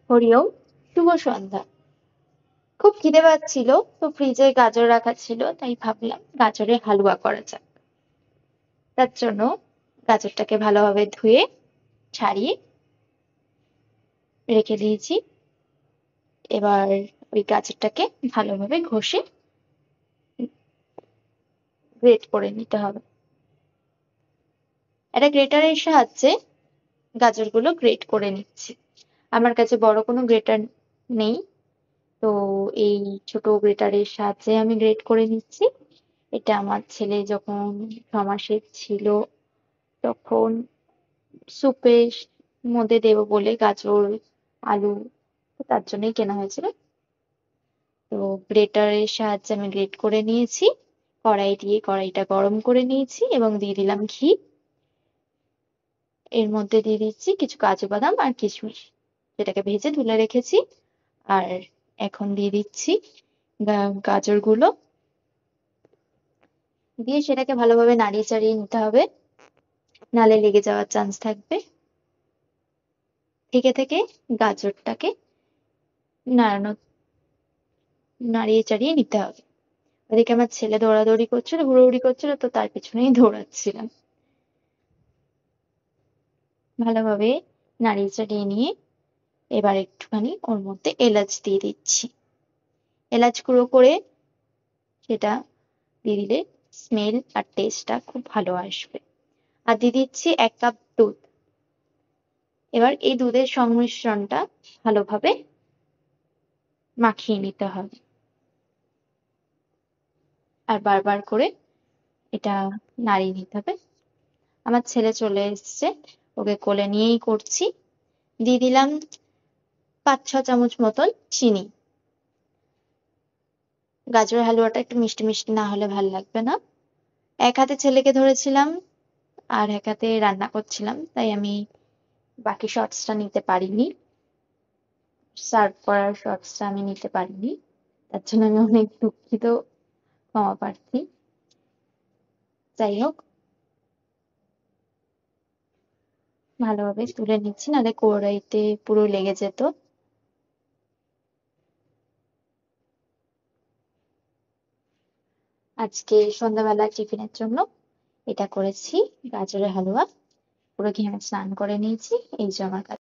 হরি ওম, শুভ সন্ধ্যা। খুব খিদে পাচ্ছিল, তো ফ্রিজে গাজর রাখা ছিল, তাই ভাবলাম গাজরের হালুয়া করা যাক। তার জন্য গাজরটাকে ভালোভাবে ধুয়ে ছাড়িয়ে রেখে দিয়েছি। এবার ওই গাজরটাকে ভালোভাবে ঘষে গ্রেট করে নিতে হবে। একটা গ্রেটারের সাহায্যে গাজরগুলো গ্রেট করে নিচ্ছি। আমার কাছে বড় কোনো গ্রেটার নেই, তো এই ছোট গ্রেটারের সাহায্যে আমি গ্রেট করে নিচ্ছি। এটা আমার ছেলে যখন 6 মাসের ছিল তখন স্যুপের মধ্যে দেবো বলে গাজর, আলু, তার জন্যই কেনা হয়েছিল। তো গ্রেটারের সাহায্যে আমি গ্রেট করে নিয়েছি। কড়াই দিয়ে কড়াইটা গরম করে নিয়েছি এবং দিয়ে দিলাম ঘি। এর মধ্যে দিয়ে দিচ্ছি কিছু কাজু বাদাম আর কিশমিশ, যেটাকে ভেজে তুলে রেখেছি। আর এখন দিয়ে দিচ্ছি গাজরগুলো, দিয়ে সেটাকে ভালোভাবে নাড়িয়ে চাড়িয়ে নিতে হবে, নালে লেগে যাওয়ার চান্স থাকবে। থেকে থেকে গাজরটাকে নাড়ানো নাড়িয়ে চাড়িয়ে নিতে হবে। ওদিকে আমার ছেলে দৌড়াদৌড়ি করছিল, হুড়োহুড়ি করছিল, তো তার পিছনেই দৌড়াচ্ছিলাম। ভালোভাবে নাড়িয়ে চাড়িয়ে নিয়ে এবার একটুখানি ওর মধ্যে এলাচ দিয়ে দিচ্ছি। এলাচ গুঁড়ো করে সেটা দিয়ে দিলে স্মেল আর টেস্টটা খুব ভালো আসবে। আর দিয়ে দিচ্ছি 1 কাপ দুধ। এবার এই দুধের সংমিশ্রণটা ভালোভাবে মাখিয়ে নিতে হবে, আর বারবার করে এটা নাড়িয়ে নিতে হবে। আমার ছেলে চলে এসছে, ওকে কোলে নিয়েই করছি। দিয়ে দিলাম 5-6 চামচ মতন চিনি। গাজরের হালুয়াটা একটু মিষ্টি মিষ্টি না হলে ভাল লাগবে না। এক হাতে ছেলেকে ধরেছিলাম আর এক হাতে রান্না করছিলাম, তাই আমি বাকি শটসটা নিতে পারিনি, সার্ভ করার শটসটা আমি নিতে পারিনি। তার জন্য আমি অনেক দুঃখিত, ক্ষমা প্রার্থী। যাই হোক, ভালোভাবে তুলে নিচ্ছি, নাহলে কড়াইতে পুরো লেগে যেত। আজকে সন্ধ্যাবেলা টিফিনের জন্য এটা করেছি, গাজরের হালুয়া। পুরো ঘেমে স্নান করে নিয়েছি, এই যে আমার